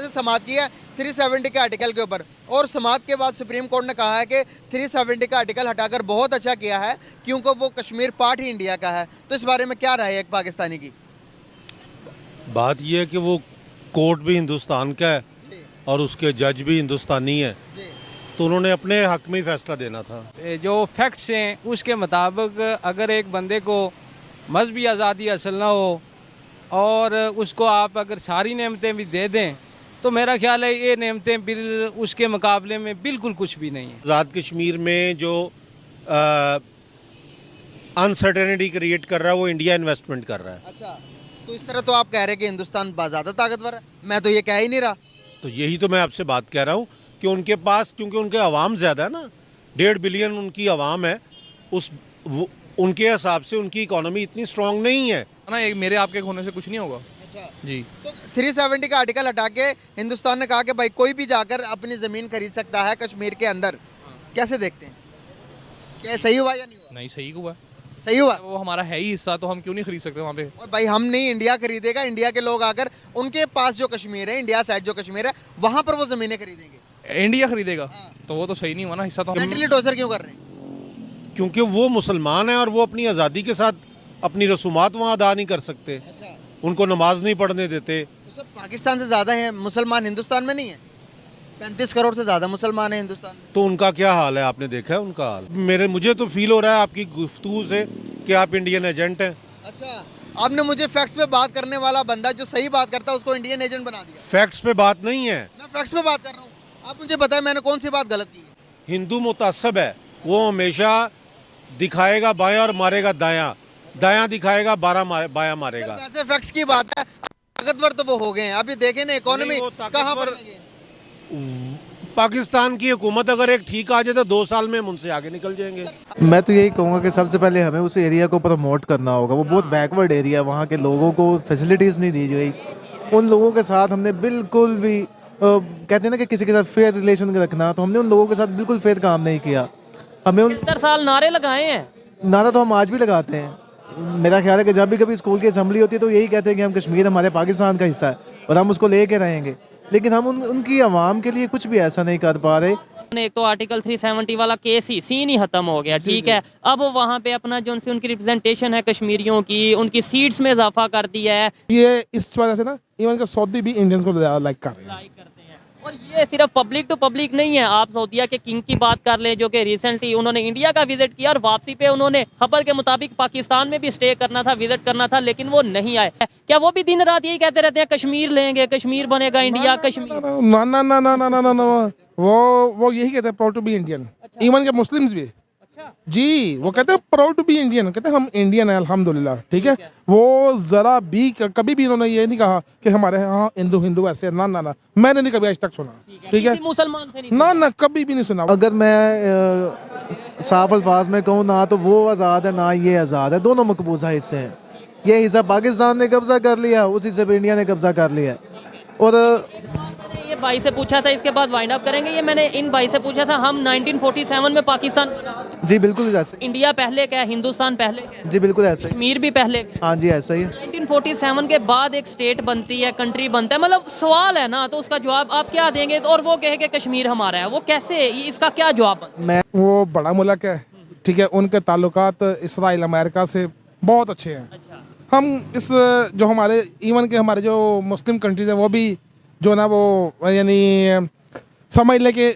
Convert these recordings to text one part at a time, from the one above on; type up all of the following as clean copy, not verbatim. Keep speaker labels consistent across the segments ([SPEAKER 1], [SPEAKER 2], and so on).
[SPEAKER 1] से समाप्त की है 370 के आर्टिकल के ऊपर, और समाप्त के बाद सुप्रीम कोर्ट ने कहा है कि 370 का आर्टिकल हटाकर बहुत अच्छा किया है क्योंकि वो कश्मीर पार्ट ही इंडिया का है। तो इस बारे में क्या राय है एक पाकिस्तानी की?
[SPEAKER 2] बात यह है कि वो कोर्ट भी हिंदुस्तान का है और उसके जज भी हिंदुस्तानी है, तो उन्होंने अपने हक में ही फैसला देना था।
[SPEAKER 3] जो फैक्ट्स हैं उसके मुताबिक अगर एक बंदे को मजहबी आज़ादी हासिल ना हो और उसको आप अगर सारी नेमतें भी दे दें तो मेरा ख्याल है ये नेमतें बिल उसके मुकाबले में बिल्कुल कुछ भी नहीं है।
[SPEAKER 2] आज़ाद कश्मीर में जो अनसर्टेनिटी क्रिएट कर रहा है वो इंडिया इन्वेस्टमेंट कर रहा है।
[SPEAKER 1] अच्छा, तो इस तरह तो आप कह रहे हैं कि हिंदुस्तान ज़्यादा ताकतवर है, मैं तो ये कह ही नहीं रहा।
[SPEAKER 2] तो यही तो मैं आपसे बात कह रहा हूँ कि उनके पास, क्योंकि उनके अवाम ज़्यादा है ना, 1.5 बिलियन उनकी अवाम है, उनके हिसाब से उनकी इकोनॉमी इतनी स्ट्रांग नहीं है
[SPEAKER 4] ना। एक मेरे आपके होने से कुछ नहीं होगा।
[SPEAKER 1] अच्छा
[SPEAKER 4] जी,
[SPEAKER 1] तो 370 का आर्टिकल हटा के हिंदुस्तान ने कहा कि भाई कोई भी जाकर अपनी ज़मीन खरीद सकता है कश्मीर के अंदर, कैसे देखते हैं? क्या सही हुआ या नहीं हुआ?
[SPEAKER 4] नहीं सही हुआ,
[SPEAKER 1] सही हुआ।
[SPEAKER 4] वो हमारा है ही हिस्सा, तो हम क्यों नहीं खरीद सकते वहाँ पे।
[SPEAKER 1] और भाई हम नहीं, इंडिया खरीदेगा, इंडिया के लोग आकर उनके पास जो कश्मीर है, इंडिया साइड जो कश्मीर है, वहाँ पर वो ज़मीनें खरीदेंगे।
[SPEAKER 4] इंडिया खरीदेगा तो वो तो सही नहीं हुआ ना, हिस्सा तो हम।
[SPEAKER 1] मेंटली टॉर्चर क्यों कर रहे हैं?
[SPEAKER 2] क्योंकि वो मुसलमान हैं और वो अपनी आज़ादी के साथ अपनी रसूमात वहाँ अदा नहीं कर सकते,
[SPEAKER 1] अच्छा,
[SPEAKER 2] उनको नमाज नहीं पढ़ने देते।
[SPEAKER 1] तो सब पाकिस्तान से ज़्यादा है मुसलमान हिंदुस्तान में नहीं है? 35 करोड़ से ज़्यादा मुसलमान है हिंदुस्तान में।
[SPEAKER 2] तो उनका क्या हाल है, आपने देखा है उनका हाल? मुझे तो फील हो रहा है आपकी गुफ्तगू से कि आप इंडियन एजेंट हैं।
[SPEAKER 1] अच्छा, आपने मुझे फैक्ट्स पे बात करने वाला बंदा जो सही बात करता है उसको इंडियन एजेंट बना दिया।
[SPEAKER 2] फैक्ट्स पे बात नहीं है,
[SPEAKER 1] मैं फैक्ट्स पे बात कर रहा हूँ, आप मुझे बताएं मैंने कौन सी बात गलत की है?
[SPEAKER 2] हिंदू मुतअस्सब है, वो हमेशा दिखाएगा बायां और मारेगा दायां, दायां दिखाएगा बायां मारेगा।
[SPEAKER 1] वैसे फैक्ट्स की बात है, ताकतवर तो वो हो गए हैं, अभी देखें ना इकोनॉमी
[SPEAKER 2] नहीं, वो
[SPEAKER 1] कहाँ पर
[SPEAKER 2] ताकतवर- पाकिस्तान की हुकूमत अगर एक ठीक आ जाए तो 2 साल में हम उनसे आगे निकल जाएंगे।
[SPEAKER 5] मैं तो यही कहूँगा कि सबसे पहले हमें उस एरिया को प्रमोट करना होगा। वो बहुत बैकवर्ड एरिया, वहाँ के लोगों को फैसिलिटीज़ नहीं दी गई। उन लोगों के साथ हमने बिल्कुल भी कहते हैं ना कि किसी के साथ फेयर रिलेशन रखना, तो हमने उन लोगों के साथ बिल्कुल फेयर काम नहीं किया। हमें
[SPEAKER 6] 70 साल नारे लगाए हैं।
[SPEAKER 5] नारा तो हम आज भी लगाते हैं। मेरा ख्याल है कि जब भी कभी स्कूल की असेंबली होती है तो यही कहते हैं कि हम कश्मीर हमारे पाकिस्तान का हिस्सा है और हम उसको लेके रहेंगे, लेकिन हम उनकी आवाम के लिए कुछ भी ऐसा नहीं कर पा रहे।
[SPEAKER 6] एक तो आर्टिकल 370 वाला केस ही सीन ही खत्म हो गया, ठीक है। अब वहाँ पे अपना जो उनकी रिप्रेजेंटेशन है कश्मीरियों की, उनकी सीट्स में इजाफा कर दिया है।
[SPEAKER 7] ये इस वजह से ना इवन के सऊदी भी इंडियंस को लाइक कर रहे हैं।
[SPEAKER 6] और ये सिर्फ पब्लिक टू पब्लिक नहीं है। आप सऊदीया के किंग की बात कर लें जो कि रिसेंटली उन्होंने इंडिया का विजिट किया और वापसी पे उन्होंने खबर के मुताबिक पाकिस्तान में भी स्टे करना था, विजिट करना था, लेकिन वो नहीं आए। क्या वो भी दिन रात यही कहते रहते हैं कश्मीर लेंगे, कश्मीर बनेगा इंडिया, कश्मीर?
[SPEAKER 7] ना ना ना ना ना ना ना ना वो यही कहते हैं proud to be Indian. Even के मुस्लिम्स भी जी वो कहते हैं प्राउड टू बी इंडियन, कहते हैं हम इंडियन है अल्हम्दुलिल्लाह, ठीक है। वो जरा भी कभी भी इन्होंने ये नहीं कहा कि हमारे यहाँ हिंदू हिंदू ऐसे, ना ना ना, मैंने नहीं कभी आज तक सुना, ठीक है।
[SPEAKER 6] मुसलमान से नहीं
[SPEAKER 7] ना ना कभी भी नहीं सुना।
[SPEAKER 5] अगर मैं साफ अल्फाज में कहूँ ना तो वो आज़ाद है ना ये आज़ाद है, दोनों मकबूजा हिस्से हैं। ये हिस्सा पाकिस्तान ने कब्जा कर लिया, उस हिस्से पे इंडिया ने कब्जा कर लिया। और
[SPEAKER 6] ये भाई से पूछा था, इसके बाद वाइंड अप करेंगे। ये मैंने इन भाई से पूछा था, हम 1947 में पाकिस्तान,
[SPEAKER 5] जी बिल्कुल ऐसे,
[SPEAKER 6] इंडिया पहले क्या है, हिंदुस्तान पहले क्या है,
[SPEAKER 5] जी बिल्कुल ऐसे ही,
[SPEAKER 6] कश्मीर भी पहले क्या है?
[SPEAKER 5] हाँ जी ऐसा ही है।
[SPEAKER 6] 1947 के बाद एक स्टेट बनती है, कंट्री बनता है, मतलब सवाल है ना, तो उसका जवाब आप क्या देंगे? और वो कहे कि कश्मीर हमारा है, वो कैसे, इसका क्या जवाब?
[SPEAKER 5] मैं
[SPEAKER 7] वो बड़ा मुल्क है, ठीक है, उनके ताल्लुकात इसराइल अमेरिका से बहुत अच्छे हैं। हम इस जो हमारे इवन के हमारे जो मुस्लिम कंट्रीज हैं वो भी जो ना वो यानी समझ ले के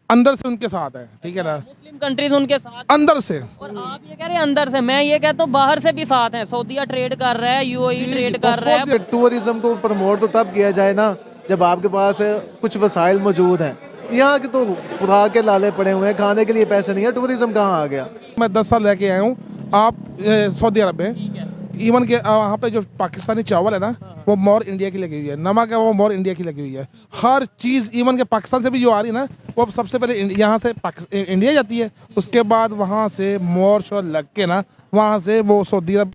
[SPEAKER 7] अंदर से उनके साथ है, ठीक है ना।
[SPEAKER 6] मुस्लिम कंट्रीज उनके साथ
[SPEAKER 7] अंदर से,
[SPEAKER 6] और आप ये कह रहे हैं अंदर से, मैं ये कहता हूँ बाहर से भी साथ हैं। सऊदीया ट्रेड कर रहा है, यूएई ट्रेड कर रहा है।
[SPEAKER 5] टूरिज्म को प्रमोट तो तब किया जाए ना जब आपके पास कुछ वसाइल मौजूद हैं। यहाँ के तो खुदा के लाले पड़े हुए हैं, खाने के लिए पैसे नहीं है, टूरिज्म कहाँ आ गया?
[SPEAKER 7] मैं 10 साल रह के आया हूँ आप सऊदी अरब में। इवन के वहाँ पे जो पाकिस्तानी चावल है ना वो मोर इंडिया की लगी हुई है, नमक है वो मोर इंडिया की लगी हुई है, हर चीज़। इवन के पाकिस्तान से भी जो आ रही है ना वो सबसे पहले यहाँ से इंडिया जाती है, उसके बाद वहाँ से मोर शोर लग के ना वहाँ से वो सऊदी अरब